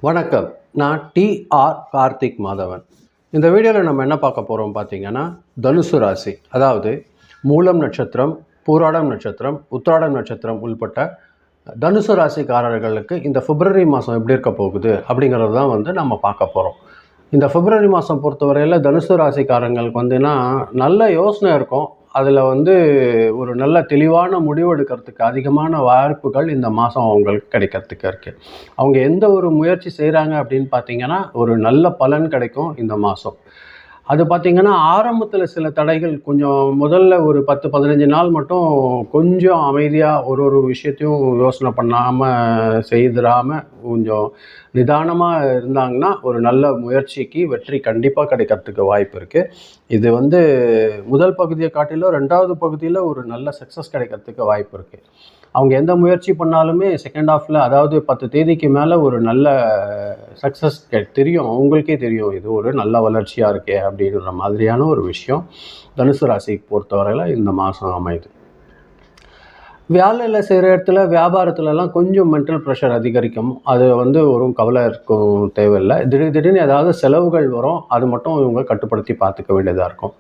வணக்கம். நான் டி.ஆர். கார்த்திக் மாதவன். இந்த வீடியோவில் நம்ம என்ன பார்க்க போகிறோம் பார்த்தீங்கன்னா, தனுசு ராசி, அதாவது மூலம் நட்சத்திரம், பூராடம் நட்சத்திரம், உத்திராடம் நட்சத்திரம் உள்பட்ட தனுசு ராசிக்காரர்களுக்கு இந்த பிப்ரவரி மாதம் எப்படி இருக்க போகுது அப்படிங்கிறது தான் நம்ம பார்க்க போகிறோம். இந்த பிப்ரவரி மாதம் பொறுத்தவரையில் தனுசு ராசிக்காரங்களுக்கு நல்ல யோசனை இருக்கும். அதில் ஒரு நல்ல தெளிவான முடிவு எடுக்கிறதுக்கு அதிகமான வாய்ப்புகள் இந்த மாதம் அவங்களுக்கு கிடைக்கிறதுக்கு இருக்குது. அவங்க எந்த ஒரு முயற்சி செய்கிறாங்க அப்படின்னு பார்த்தீங்கன்னா, ஒரு நல்ல பலன் கிடைக்கும் இந்த மாதம். அது பார்த்திங்கன்னா, ஆரம்பத்தில் சில தடைகள் கொஞ்சம் முதல்ல ஒரு 10-15 நாள் மட்டும் கொஞ்சம் அமைதியாக ஒரு விஷயத்தையும் யோசனை பண்ணாமல் செய்திடாமல் கொஞ்சம் நிதானமாக இருந்தாங்கன்னா, ஒரு நல்ல முயற்சிக்கு வெற்றி கண்டிப்பாக கிடைக்கிறதுக்கு வாய்ப்பு இருக்குது. இது முதல் பகுதியை காட்டிலும் 2வது பகுதியில் ஒரு நல்ல சக்ஸஸ் கிடைக்கிறதுக்கு வாய்ப்பு இருக்குது. அவங்க எந்த முயற்சி பண்ணாலுமே செகண்ட் ஹாஃபில், அதாவது 10 தேதிக்கு மேலே ஒரு நல்ல சக்ஸஸ் தெரியும். அவங்களுக்கே தெரியும், இது ஒரு நல்ல வளர்ச்சியாக இருக்கே அப்படின்ற மாதிரியான ஒரு விஷயம் தனுசு ராசிக்கு பொறுத்தவரையில் இந்த மாதம் அமையுது. வேலையில் செய்கிற இடத்துல, வியாபாரத்துலலாம் கொஞ்சம் மென்டல் ப்ரெஷர் அதிகரிக்கும். அது ஒரு கவலை இருக்கும் தேவையில்லை. திடீர்னு ஏதாவது செலவுகள் வரும். அது மட்டும் இவங்க கட்டுப்படுத்தி பார்த்துக்க வேண்டியதாக இருக்கும்.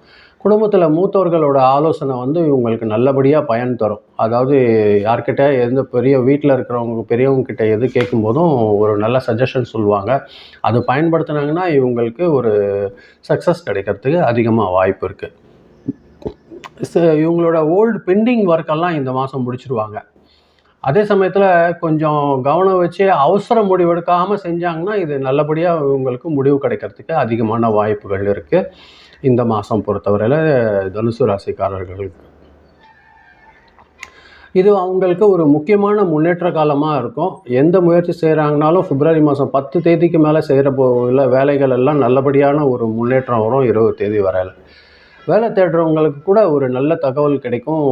குடும்பத்தில் மூத்தவர்களோட ஆலோசனை இவங்களுக்கு நல்லபடியாக பயன் தரும். அதாவது யார்கிட்ட எந்த வீட்டில் இருக்கிறவங்க பெரியவங்கக்கிட்ட எது கேட்கும்போதும் ஒரு நல்ல சஜஷன் சொல்லுவாங்க. அது பயன்படுத்தினாங்கன்னா இவங்களுக்கு ஒரு சக்ஸஸ் கிடைக்கிறதுக்கு அதிகமாக வாய்ப்பு இருக்குது. இவங்களோட ஓல்டு பெண்டிங் ஒர்க்கெல்லாம் இந்த மாதம் முடிச்சிருவாங்க. அதே சமயத்தில் கொஞ்சம் கவனம் வச்சு அவசர முடிவு எடுக்காமல் செஞ்சாங்கன்னா இது நல்லபடியாக இவங்களுக்கு முடிவு கிடைக்கிறதுக்கு அதிகமான வாய்ப்புகள் இருக்குது இந்த மாதம் பொறுத்தவரையில் தனுசு ராசிக்காரர்களுக்கு. இது அவங்களுக்கு ஒரு முக்கியமான முன்னேற்ற காலமாக இருக்கும். எந்த முயற்சி செய்கிறாங்கனாலும் பிப்ரவரி மாதம் 10 தேதிக்கு மேலே செய்கிற வேலைகள் எல்லாம் நல்லபடியான ஒரு முன்னேற்றம் வரும். 20 தேதி வரையில் வேலை தேடுறவங்களுக்கு கூட ஒரு நல்ல தகவல் கிடைக்கும்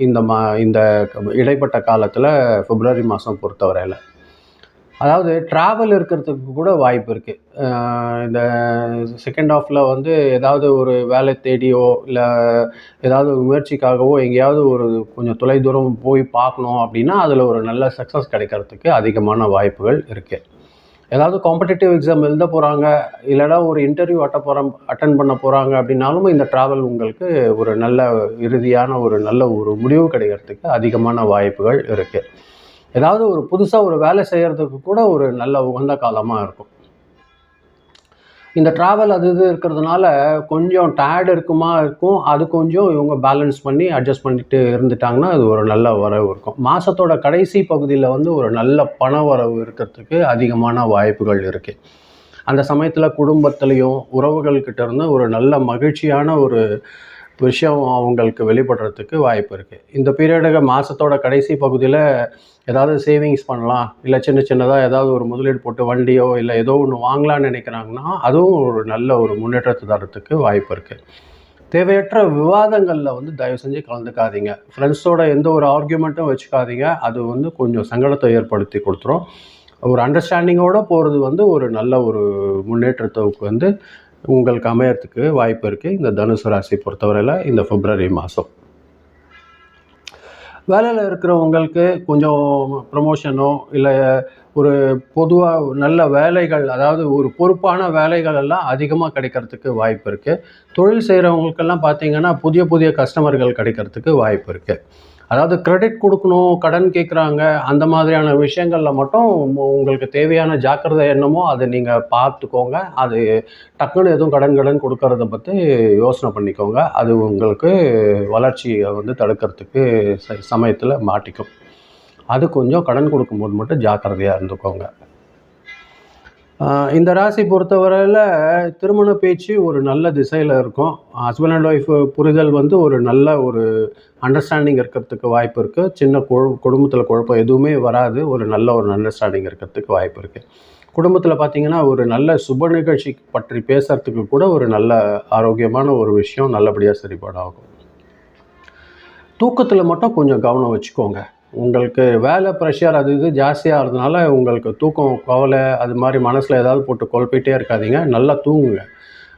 இந்த இடைப்பட்ட காலத்தில் பிப்ரவரி மாதம் பொறுத்தவரையில். அதாவது ட்ராவல் இருக்கிறதுக்கு கூட வாய்ப்பு இருக்குது. இந்த செகண்ட் ஹாஃபில் ஏதாவது ஒரு வேலை தேடியோ இல்லை ஏதாவது முயற்சிக்காகவோ எங்கேயாவது ஒரு கொஞ்சம் தொலைதூரம் போய் பார்க்கணும் அப்படின்னா அதில் ஒரு நல்ல சக்ஸஸ் கிடைக்கிறதுக்கு அதிகமான வாய்ப்புகள் இருக்குது. ஏதாவது காம்படிட்டிவ் எக்ஸாம் எழுத போகிறாங்க, இல்லைனா ஒரு இன்டர்வியூ அட்டன் பண்ண போகிறாங்க அப்படின்னாலும் இந்த ட்ராவல் உங்களுக்கு ஒரு நல்ல இறுதியான ஒரு நல்ல ஒரு முடிவு கிடைக்கிறதுக்கு அதிகமான வாய்ப்புகள் இருக்குது. ஏதாவது ஒரு புதுசாக ஒரு வேலை செய்கிறதுக்கு கூட ஒரு நல்ல உகந்த காலமாக இருக்கும். இந்த ட்ராவல் அது இருக்கிறதுனால கொஞ்சம் டயர்டு இருக்கும். அது கொஞ்சம் இவங்க பேலன்ஸ் பண்ணி அட்ஜஸ்ட் பண்ணிட்டு இருந்துட்டாங்கன்னா அது ஒரு நல்ல வரவு இருக்கும். மாதத்தோட கடைசி பகுதியில் ஒரு நல்ல பண வரவு இருக்கிறதுக்கு அதிகமான வாய்ப்புகள் இருக்குது. அந்த சமயத்தில் குடும்பத்துலேயும் உறவுகள்கிட்ட இருந்து ஒரு நல்ல மகிழ்ச்சியான ஒரு விஷயம் அவங்களுக்கு வெளிப்படுறதுக்கு வாய்ப்பு இருக்குது. இந்த பீரியடுக்கு மாதத்தோட கடைசி பகுதியில் ஏதாவது சேவிங்ஸ் பண்ணலாம், இல்லை சின்னதாக ஏதாவது ஒரு முதலீடு போட்டு வண்டியோ இல்லை ஏதோ ஒன்று வாங்கலான்னு நினைக்கிறாங்கன்னா அதுவும் ஒரு நல்ல ஒரு முன்னேற்றத்தை தரத்துக்கு வாய்ப்பு இருக்குது. தேவையற்ற விவாதங்களில் தயவு செஞ்சு கலந்துக்காதீங்க. ஃப்ரெண்ட்ஸோட எந்த ஒரு ஆர்கியூமெண்ட்டும் வச்சுக்காதீங்க. அது கொஞ்சம் சங்கடத்தை ஏற்படுத்தி கொடுத்துரும். ஒரு அண்டர்ஸ்டாண்டிங்கோடு போகிறது ஒரு நல்ல ஒரு முன்னேற்றத்துக்கு உங்களுக்கு அமையறதுக்கு வாய்ப்பு இருக்குது இந்த தனுசு ராசி பொறுத்தவரையில் இந்த பிப்ரவரி மாதம். வேலையில் இருக்கிறவங்களுக்கு கொஞ்சம் ப்ரமோஷனோ இல்லை ஒரு பொதுவாக நல்ல வேலைகள், அதாவது ஒரு பொறுப்பான வேலைகள் எல்லாம் அதிகமாக கிடைக்கிறதுக்கு வாய்ப்பு இருக்குது. தொழில் செய்கிறவங்களுக்கெல்லாம் பார்த்திங்கன்னா புதிய கஸ்டமர்கள் கிடைக்கிறதுக்கு வாய்ப்பு இருக்குது. அதாவது கிரெடிட் கொடுக்கணும், கடன் கேட்குறாங்க, அந்த மாதிரியான விஷயங்களில் மட்டும் உங்களுக்கு தேவையான ஜாக்கிரதை என்னமோ அதை நீங்கள் பார்த்துக்கோங்க. அது டக்குன்னு எதுவும் கடன் கொடுக்கறத பற்றி யோசனை பண்ணிக்கோங்க. அது உங்களுக்கு வளர்ச்சியை தடுக்கிறதுக்கு சமயத்தில் மாட்டிக்கும். அது கொஞ்சம் கடன் கொடுக்கும்போது மட்டும் ஜாக்கிரதையாக இருந்துக்கோங்க. இந்த ராசி பொறுத்தவரையில் திருமண பேச்சு ஒரு நல்ல திசையில் இருக்கும். ஹஸ்பண்ட் அண்ட் ஒய்ஃப் புரிதல் ஒரு நல்ல ஒரு அண்டர்ஸ்டாண்டிங் இருக்கிறதுக்கு வாய்ப்பு இருக்குது. சின்ன குடும்பத்தில் குழப்பம் எதுவுமே வராது. ஒரு நல்ல ஒரு அண்டர்ஸ்டாண்டிங் இருக்கிறதுக்கு வாய்ப்பு இருக்குது. குடும்பத்தில் பார்த்திங்கன்னா ஒரு நல்ல சுப நிகழ்ச்சி பற்றி பேசுகிறதுக்கு கூட ஒரு நல்ல ஆரோக்கியமான ஒரு விஷயம் நல்லபடியாக சரிபாடாகும். தூக்கத்தில் மட்டும் கொஞ்சம் கவனம் வச்சுக்கோங்க. உங்களுக்கு வேலை ப்ரெஷர் அது இது ஜாஸ்தியாக இருந்தனால உங்களுக்கு தூக்கம், கவலை அது மாதிரி மனசில் ஏதாவது போட்டு குழப்பிகிட்டே இருக்காதீங்க. நல்லா தூங்குங்க.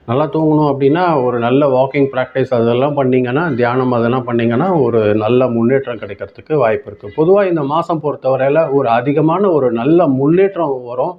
நல்லா தூங்கணும் அப்படின்னா ஒரு நல்ல வாக்கிங் ப்ராக்டிஸ் அதெல்லாம் பண்ணிங்கன்னா, தியானம் அதெல்லாம் பண்ணிங்கன்னா ஒரு நல்ல முன்னேற்றம் கிடைக்கிறதுக்கு வாய்ப்பு இருக்குது. பொதுவாக இந்த மாதம் பொறுத்தவரையில் ஒரு அதிகமான ஒரு நல்ல முன்னேற்றம் வரும்.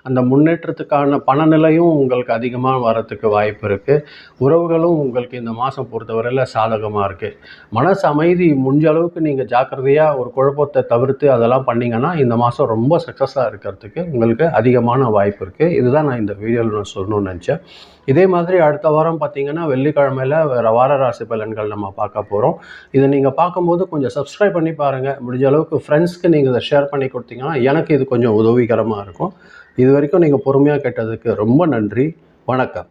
அந்த முன்னேற்றத்துக்கான பணநிலையும் உங்களுக்கு அதிகமாக வரத்துக்கு வாய்ப்பு இருக்குது. உறவுகளும் உங்களுக்கு இந்த மாதம் பொறுத்தவரையில் சாதகமாக இருக்குது. மனசு அமைதி முடிஞ்ச அளவுக்கு நீங்கள் ஜாக்கிரதையாக ஒரு குழப்பத்தை தவிர்த்து அதெல்லாம் பண்ணிங்கன்னா இந்த மாதம் ரொம்ப சக்ஸஸாக இருக்கிறதுக்கு உங்களுக்கு அதிகமான வாய்ப்பு இருக்குது. இதுதான் நான் இந்த வீடியோவில் நான் சொல்லணும்னு நினச்சேன். இதே மாதிரி அடுத்த வாரம் பார்த்தீங்கன்னா வெள்ளிக்கிழமையில் வேறு வார ராசி பலன்கள் நம்ம பார்க்க போகிறோம். இதை நீங்கள் பார்க்கும்போது கொஞ்சம் சப்ஸ்கிரைப் பண்ணி பாருங்கள். முடிஞ்ச அளவுக்கு ஃப்ரெண்ட்ஸ்க்கு நீங்கள் இதை ஷேர் பண்ணி கொடுத்தீங்கன்னா எனக்கு இது கொஞ்சம் உதவிகரமாக இருக்கும். இது வரைக்கும் நீங்கள் பொறுமையாக கேட்டதுக்கு ரொம்ப நன்றி. வணக்கம்.